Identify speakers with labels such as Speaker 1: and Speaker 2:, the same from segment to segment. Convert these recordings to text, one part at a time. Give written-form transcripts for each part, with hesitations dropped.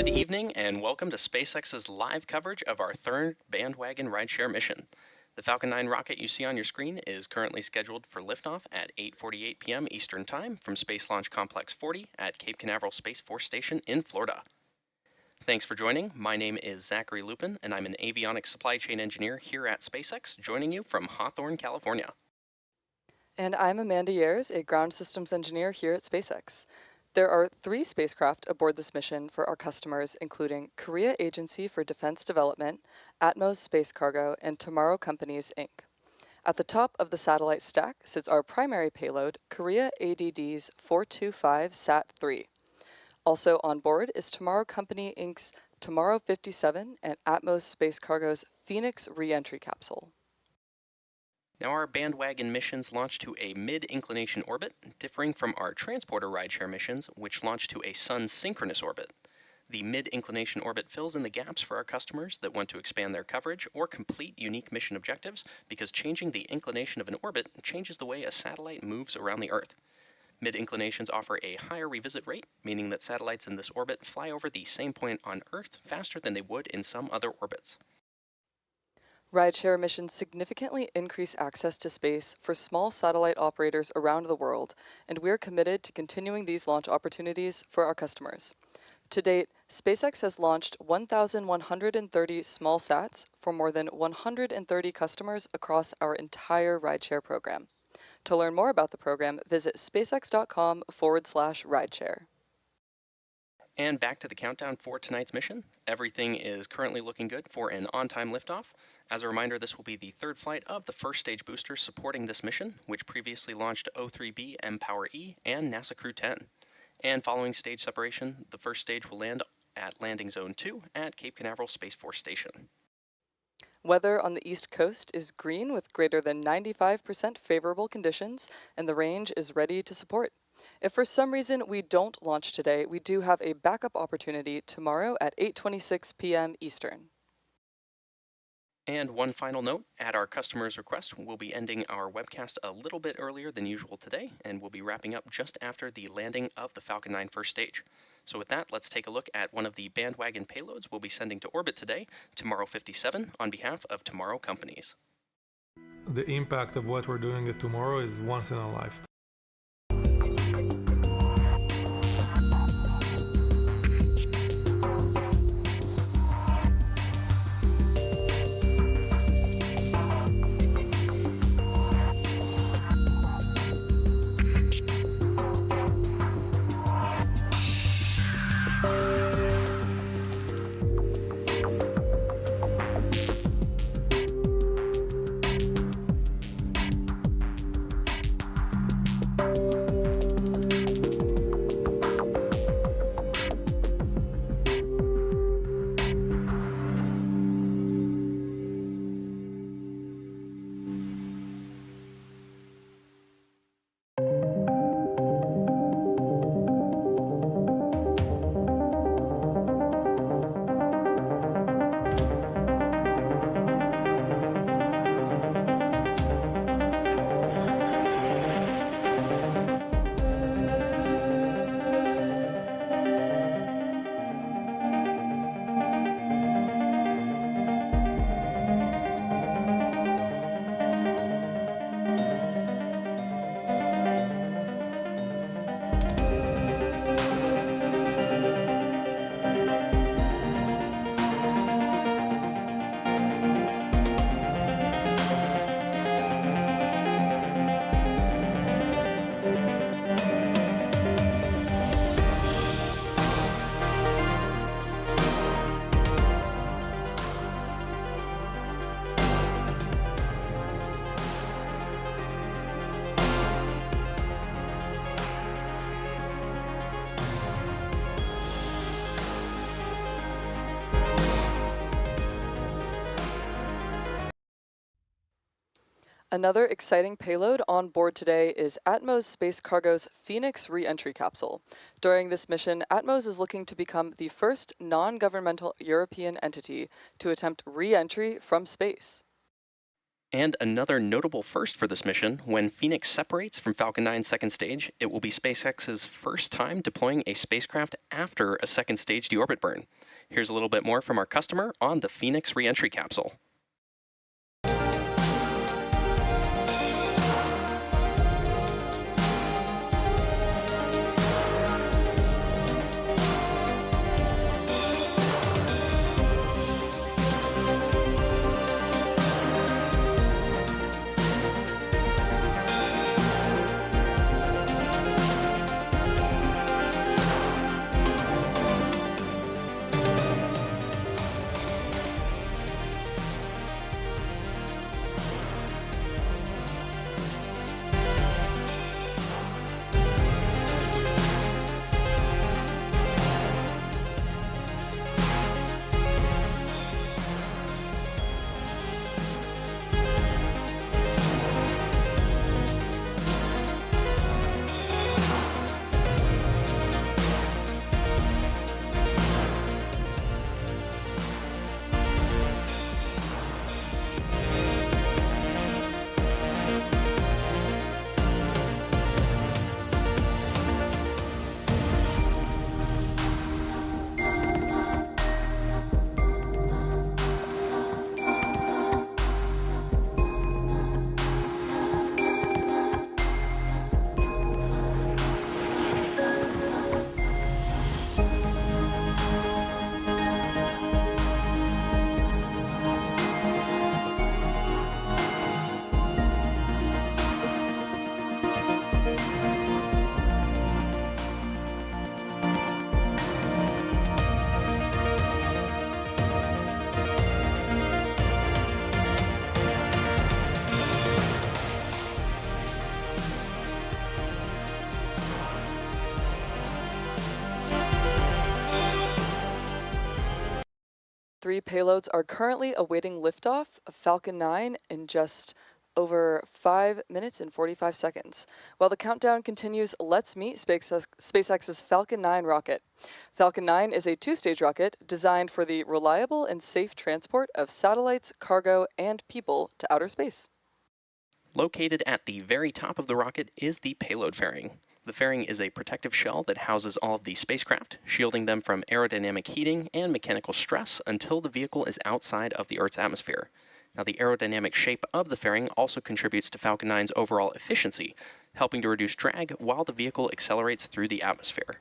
Speaker 1: Good evening and welcome to SpaceX's live coverage of our third Bandwagon rideshare mission. The Falcon 9 rocket you see on your screen is currently scheduled for liftoff at 8:48 p.m. Eastern Time from Space Launch Complex 40 at Cape Canaveral Space Force Station in Florida. Thanks for joining. My name is Zachary Lupin and I'm an avionics supply chain engineer here at SpaceX, joining you from Hawthorne, California.
Speaker 2: And I'm Amanda Years, a ground systems engineer here at SpaceX. There are 3 spacecraft aboard this mission for our customers, including Korea Agency for Defense Development, Atmos Space Cargo, and Tomorrow Companies, Inc. At the top of the satellite stack sits our primary payload, Korea ADD's 425 Sat-3. Also on board is Tomorrow Company, Inc.'s Tomorrow 57 and Atmos Space Cargo's Phoenix re-entry capsule.
Speaker 1: Now, our Bandwagon missions launch to a mid-inclination orbit, differing from our transporter rideshare missions, which launch to a sun-synchronous orbit. The mid-inclination orbit fills in the gaps for our customers that want to expand their coverage or complete unique mission objectives, because changing the inclination of an orbit changes the way a satellite moves around the Earth. Mid-inclinations offer a higher revisit rate, meaning that satellites in this orbit fly over the same point on Earth faster than they would in some other orbits.
Speaker 2: Rideshare missions significantly increase access to space for small satellite operators around the world, and we're committed to continuing these launch opportunities for our customers. To date, SpaceX has launched 1,130 small sats for more than 130 customers across our entire rideshare program. To learn more about the program, visit spacex.com/rideshare.
Speaker 1: And back to the countdown for tonight's mission. Everything is currently looking good for an on-time liftoff. As a reminder, this will be the third flight of the first stage boosters supporting this mission, which previously launched O3B mPOWER-E and NASA Crew 10. And following stage separation, the first stage will land at Landing Zone 2 at Cape Canaveral Space Force Station.
Speaker 2: Weather on the East Coast is green with greater than 95% favorable conditions, and the range is ready to support. If for some reason we don't launch today, we do have a backup opportunity tomorrow at 8:26 p.m. Eastern.
Speaker 1: And one final note, at our customer's request, we'll be ending our webcast a little bit earlier than usual today, and we'll be wrapping up just after the landing of the Falcon 9 first stage. So with that, let's take a look at one of the Bandwagon payloads we'll be sending to orbit today, Tomorrow 57, on behalf of Tomorrow Companies.
Speaker 3: The impact of what we're doing at Tomorrow is once in a lifetime.
Speaker 2: Another exciting payload on board today is Atmos Space Cargo's Phoenix re-entry capsule. During this mission, Atmos is looking to become the first non-governmental European entity to attempt re-entry from space.
Speaker 1: And another notable first for this mission, when Phoenix separates from Falcon 9's second stage, it will be SpaceX's first time deploying a spacecraft after a second stage deorbit burn. Here's a little bit more from our customer on the Phoenix reentry capsule.
Speaker 2: Three payloads are currently awaiting liftoff of Falcon 9 in just over 5 minutes and 45 seconds. While the countdown continues, let's meet SpaceX's Falcon 9 rocket. Falcon 9 is a two-stage rocket designed for the reliable and safe transport of satellites, cargo, and people to outer space.
Speaker 1: Located at the very top of the rocket is the payload fairing. The fairing is a protective shell that houses all of the spacecraft, shielding them from aerodynamic heating and mechanical stress until the vehicle is outside of the Earth's atmosphere. Now, the aerodynamic shape of the fairing also contributes to Falcon 9's overall efficiency, helping to reduce drag while the vehicle accelerates through the atmosphere.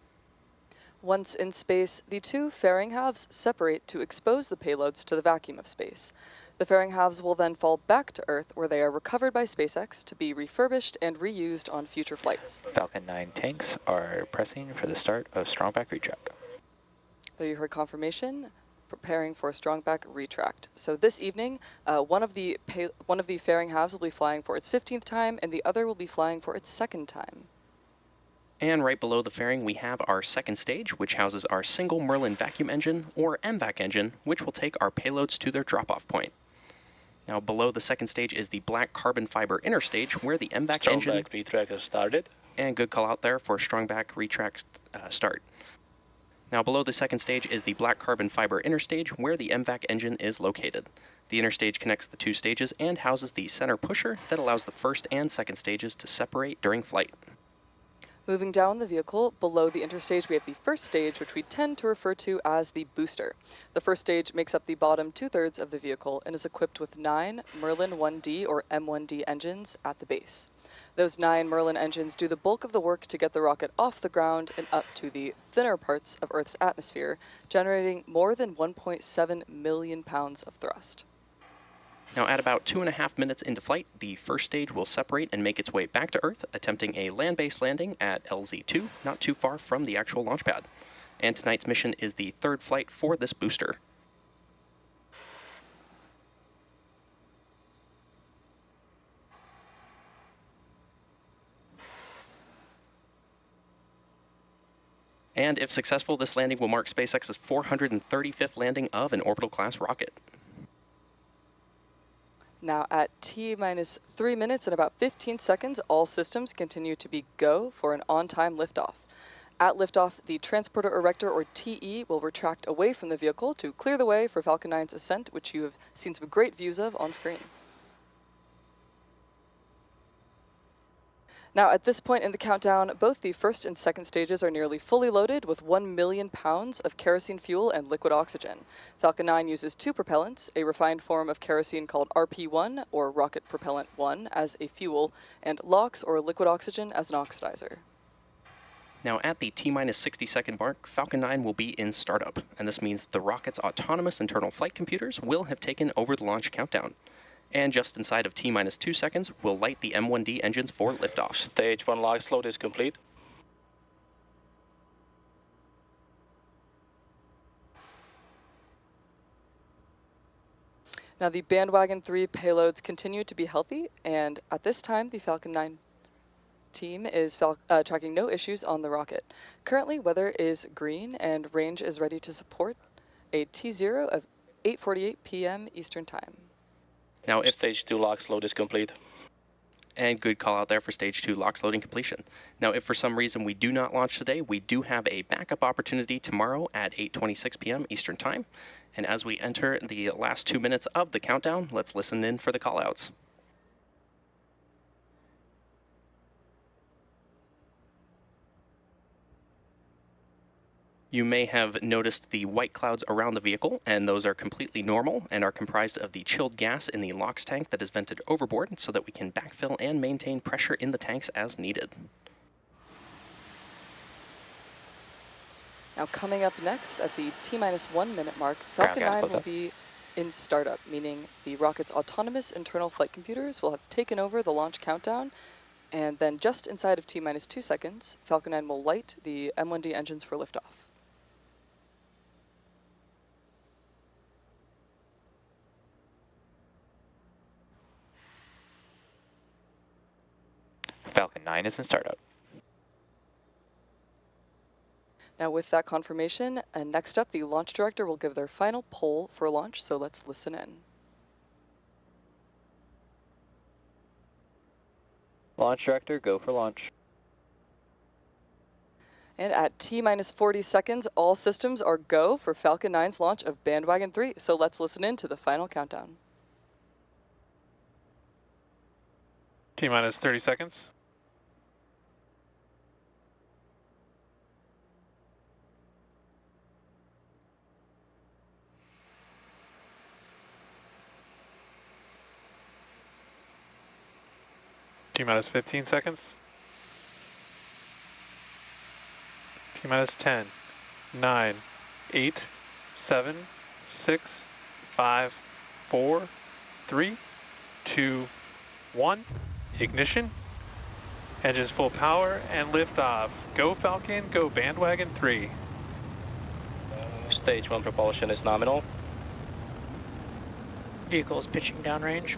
Speaker 2: Once in space, the two fairing halves separate to expose the payloads to the vacuum of space. The fairing halves will then fall back to Earth, where they are recovered by SpaceX to be refurbished and reused on future flights.
Speaker 4: Falcon 9 tanks are pressing for the start of strongback retract.
Speaker 2: There you heard confirmation, preparing for strongback retract. So this evening, one of the fairing halves will be flying for its 15th time, and the other will be flying for its second time.
Speaker 1: And right below the fairing, we have our second stage, which houses our single Merlin vacuum engine, or MVAC engine, which will take our payloads to their drop-off point. Now, below the second stage is the black carbon fiber inner stage, where the MVAC engine...
Speaker 4: Strongback retract has started.
Speaker 1: And good call out there for strongback retract start. Now, below the second stage is the black carbon fiber inner stage, where the MVAC engine is located. The inner stage connects the two stages and houses the center pusher that allows the first and second stages to separate during flight.
Speaker 2: Moving down the vehicle, below the interstage, we have the first stage, which we tend to refer to as the booster. The first stage makes up the bottom two-thirds of the vehicle and is equipped with 9 Merlin 1D or M1D engines at the base. Those 9 Merlin engines do the bulk of the work to get the rocket off the ground and up to the thinner parts of Earth's atmosphere, generating more than 1.7 million pounds of thrust.
Speaker 1: Now, at about 2.5 minutes into flight, the first stage will separate and make its way back to Earth, attempting a land-based landing at LZ-2, not too far from the actual launch pad. And tonight's mission is the third flight for this booster. And if successful, this landing will mark SpaceX's 435th landing of an orbital-class rocket.
Speaker 2: Now at T-minus 3 minutes and about 15 seconds, all systems continue to be go for an on-time liftoff. At liftoff, the transporter erector, or TE, will retract away from the vehicle to clear the way for Falcon 9's ascent, which you have seen some great views of on screen. Now, at this point in the countdown, both the first and second stages are nearly fully loaded with 1 million pounds of kerosene fuel and liquid oxygen. Falcon 9 uses two propellants, a refined form of kerosene called RP1, or Rocket Propellant 1, as a fuel, and LOX, or liquid oxygen, as an oxidizer.
Speaker 1: Now, at the T-minus 60-second mark, Falcon 9 will be in startup, and this means that the rocket's autonomous internal flight computers will have taken over the launch countdown. And just inside of T-minus 2 seconds, we'll light the M1D engines for liftoff.
Speaker 5: Stage 1 LOX load is complete.
Speaker 2: Now, the Bandwagon-3 payloads continue to be healthy, and at this time, the Falcon 9 team is tracking no issues on the rocket. Currently, weather is green and range is ready to support a T0 of 8:48 p.m. Eastern Time.
Speaker 1: Now, if
Speaker 5: Stage 2 LOX load is complete.
Speaker 1: And good call out there for Stage 2 LOX loading completion. Now, if for some reason we do not launch today, we do have a backup opportunity tomorrow at 8:26 p.m. Eastern Time. And as we enter the last 2 minutes of the countdown, let's listen in for the callouts. You may have noticed the white clouds around the vehicle, and those are completely normal and are comprised of the chilled gas in the LOX tank that is vented overboard so that we can backfill and maintain pressure in the tanks as needed.
Speaker 2: Now, coming up next at the T-minus 1 minute mark, Falcon 9 will be in startup, meaning the rocket's autonomous internal flight computers will have taken over the launch countdown. And then just inside of T-minus 2 seconds, Falcon 9 will light the M1D engines for liftoff.
Speaker 4: Falcon 9 is in startup.
Speaker 2: Now, with that confirmation, and next up, the launch director will give their final poll for launch, so let's listen in.
Speaker 4: Launch director, go for launch.
Speaker 2: And at T-minus 40 seconds, all systems are go for Falcon 9's launch of Bandwagon-3, so let's listen in to the final countdown.
Speaker 3: T-minus 30 seconds. T-minus 15 seconds. T-minus 10, 9, 8, 7, 6, 5, 4, 3, 2, 1. Ignition. Engines full power and liftoff. Go Falcon, go Bandwagon-3.
Speaker 5: Stage 1 propulsion is nominal.
Speaker 6: Vehicle is pitching downrange.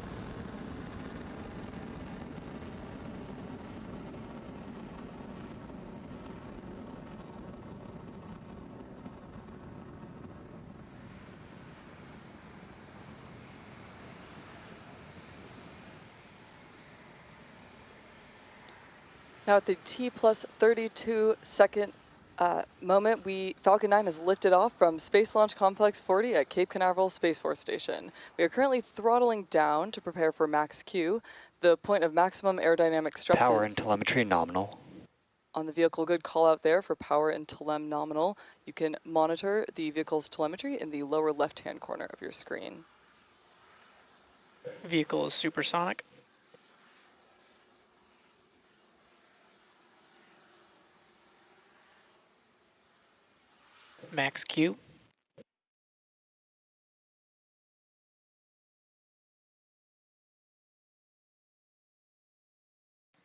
Speaker 2: Now at the T-plus 32 second moment, Falcon 9 has lifted off from Space Launch Complex 40 at Cape Canaveral Space Force Station. We are currently throttling down to prepare for max Q, the point of maximum aerodynamic stresses.
Speaker 4: Power and telemetry nominal.
Speaker 2: On the vehicle, good call out there for power and telem nominal. You can monitor the vehicle's telemetry in the lower left-hand corner of your screen.
Speaker 6: Vehicle is supersonic. Max Q.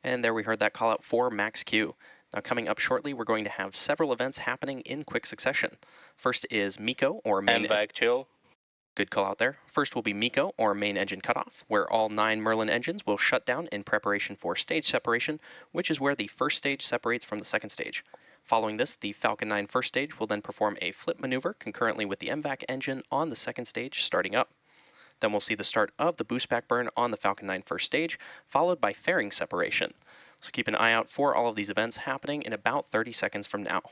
Speaker 1: And there we heard that call out for max Q. Now coming up shortly, we're going to have several events happening in quick succession. First is MECO, or main...
Speaker 5: MVAC chill.
Speaker 1: Good call out there. First will be MECO, or main engine cutoff, where all 9 Merlin engines will shut down in preparation for stage separation, which is where the first stage separates from the second stage. Following this, the Falcon 9 first stage will then perform a flip maneuver concurrently with the MVAC engine on the second stage starting up. Then we'll see the start of the boost back burn on the Falcon 9 first stage, followed by fairing separation. So keep an eye out for all of these events happening in about 30 seconds from now.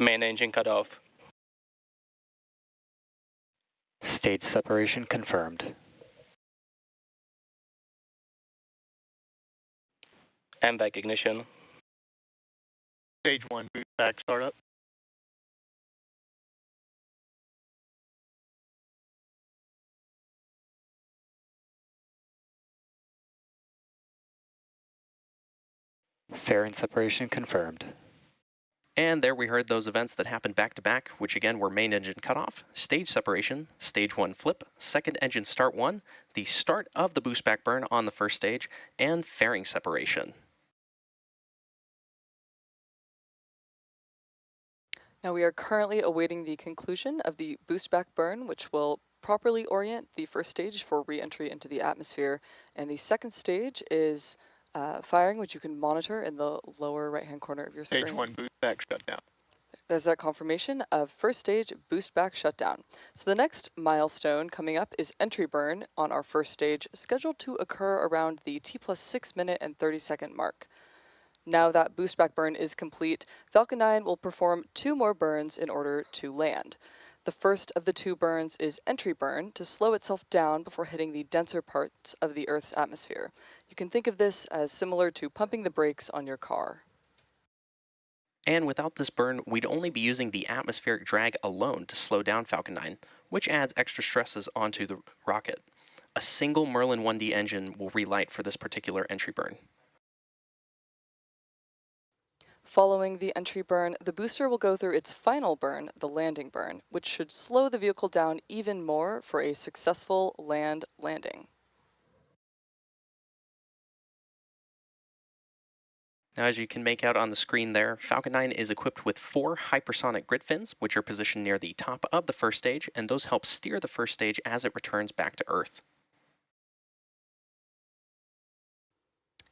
Speaker 5: Main engine cut off.
Speaker 4: Stage separation confirmed.
Speaker 5: MVAC ignition.
Speaker 6: Stage 1 boost back startup.
Speaker 4: Fairing separation confirmed.
Speaker 1: And there we heard those events that happened back to back, which again were main engine cutoff, stage separation, stage 1 flip, second engine start 1, the start of the boost back burn on the first stage, and fairing separation.
Speaker 2: Now we are currently awaiting the conclusion of the boost back burn, which will properly orient the first stage for re-entry into the atmosphere. And the second stage is firing, which you can monitor in the lower right-hand corner of your screen.
Speaker 6: Stage 1 boost back shutdown.
Speaker 2: There's that confirmation of first stage boost back shutdown. So the next milestone coming up is entry burn on our first stage, scheduled to occur around the T+6 minute and 30-second mark. Now that boost back burn is complete, Falcon 9 will perform 2 more burns in order to land. The first of the 2 burns is entry burn to slow itself down before hitting the denser parts of the Earth's atmosphere. You can think of this as similar to pumping the brakes on your car.
Speaker 1: And without this burn, we'd only be using the atmospheric drag alone to slow down Falcon 9, which adds extra stresses onto the rocket. A single Merlin 1D engine will relight for this particular entry burn.
Speaker 2: Following the entry burn, the booster will go through its final burn, the landing burn, which should slow the vehicle down even more for a successful landing.
Speaker 1: Now, as you can make out on the screen there, Falcon 9 is equipped with 4 hypersonic grid fins, which are positioned near the top of the first stage, and those help steer the first stage as it returns back to Earth.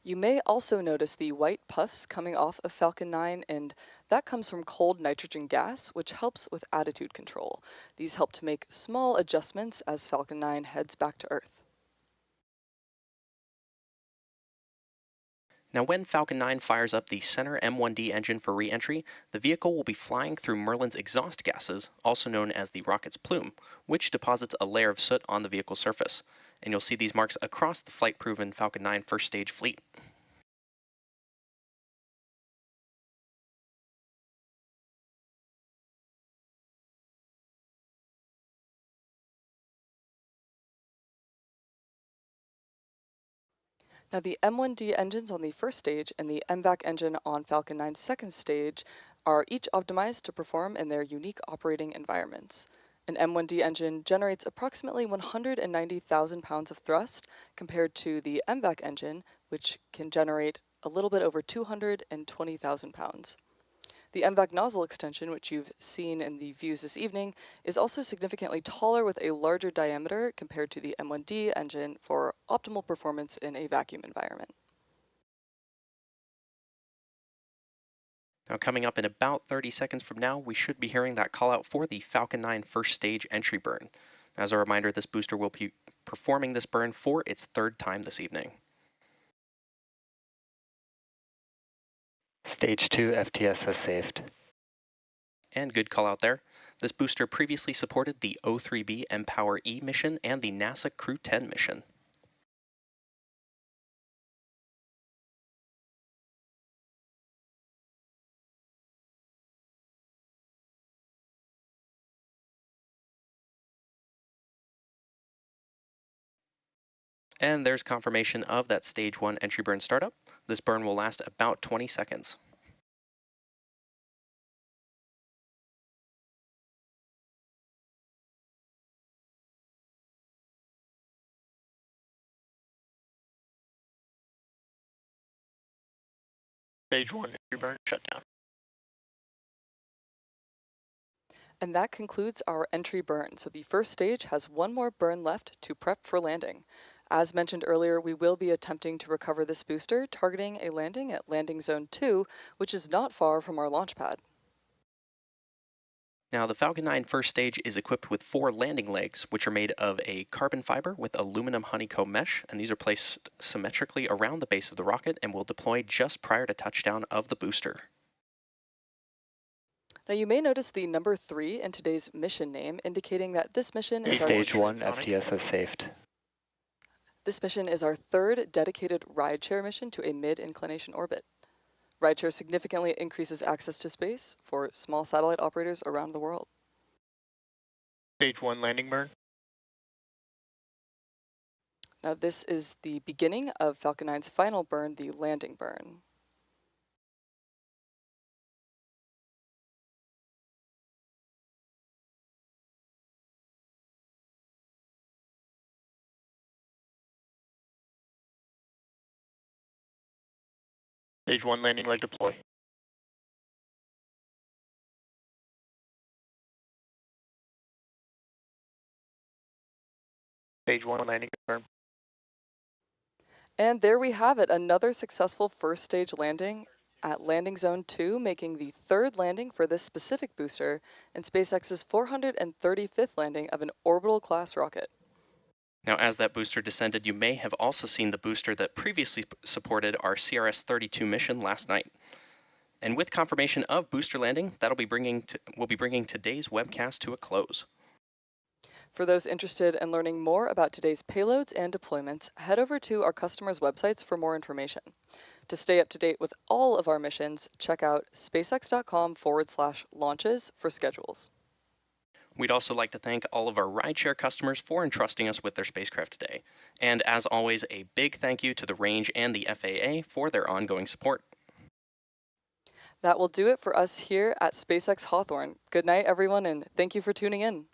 Speaker 2: You may also notice the white puffs coming off of Falcon 9, and that comes from cold nitrogen gas, which helps with attitude control. These help to make small adjustments as Falcon 9 heads back to Earth.
Speaker 1: Now, when Falcon 9 fires up the center M1D engine for re-entry, the vehicle will be flying through Merlin's exhaust gases, also known as the rocket's plume, which deposits a layer of soot on the vehicle's surface. And you'll see these marks across the flight-proven Falcon 9 first stage fleet.
Speaker 2: Now the M1D engines on the first stage and the MVAC engine on Falcon 9's second stage are each optimized to perform in their unique operating environments. An M1D engine generates approximately 190,000 pounds of thrust compared to the MVAC engine, which can generate a little bit over 220,000 pounds. The MVAC nozzle extension, which you've seen in the views this evening, is also significantly taller with a larger diameter compared to the M1D engine for optimal performance in a vacuum environment.
Speaker 1: Now, coming up in about 30 seconds from now, we should be hearing that call out for the Falcon 9 first stage entry burn. As a reminder, this booster will be performing this burn for its 3rd time this evening.
Speaker 4: Stage 2 FTS has saved.
Speaker 1: And good call out there. This booster previously supported the O3B Empower E mission and the NASA Crew 10 mission. And there's confirmation of that stage 1 entry burn startup. This burn will last about 20 seconds.
Speaker 6: Stage 1 entry burn shutdown.
Speaker 2: And that concludes our entry burn. So the first stage has 1 more burn left to prep for landing. As mentioned earlier, we will be attempting to recover this booster, targeting a landing at landing zone 2, which is not far from our launch pad.
Speaker 1: Now, the Falcon 9 first stage is equipped with 4 landing legs, which are made of a carbon fiber with aluminum honeycomb mesh, and these are placed symmetrically around the base of the rocket and will deploy just prior to touchdown of the booster.
Speaker 2: Now you may notice the number 3 in today's mission name, indicating that this mission is our
Speaker 4: Stage 1 FTS has safed.
Speaker 2: This mission is our third dedicated rideshare mission to a mid-inclination orbit. Rideshare significantly increases access to space for small satellite operators around the world.
Speaker 6: Stage 1 landing burn.
Speaker 2: Now this is the beginning of Falcon 9's final burn, the landing burn.
Speaker 6: Stage 1 landing leg deploy. Stage 1 landing confirmed.
Speaker 2: And there we have it, another successful first stage landing at Landing Zone 2, making the third landing for this specific booster in SpaceX's 435th landing of an orbital class rocket.
Speaker 1: Now, as that booster descended, you may have also seen the booster that previously supported our CRS-32 mission last night. And with confirmation of booster landing, we'll be bringing today's webcast to a close.
Speaker 2: For those interested in learning more about today's payloads and deployments, head over to our customers' websites for more information. To stay up to date with all of our missions, check out spacex.com/launches for schedules.
Speaker 1: We'd also like to thank all of our rideshare customers for entrusting us with their spacecraft today. And as always, a big thank you to the Range and the FAA for their ongoing support.
Speaker 2: That will do it for us here at SpaceX Hawthorne. Good night, everyone, and thank you for tuning in.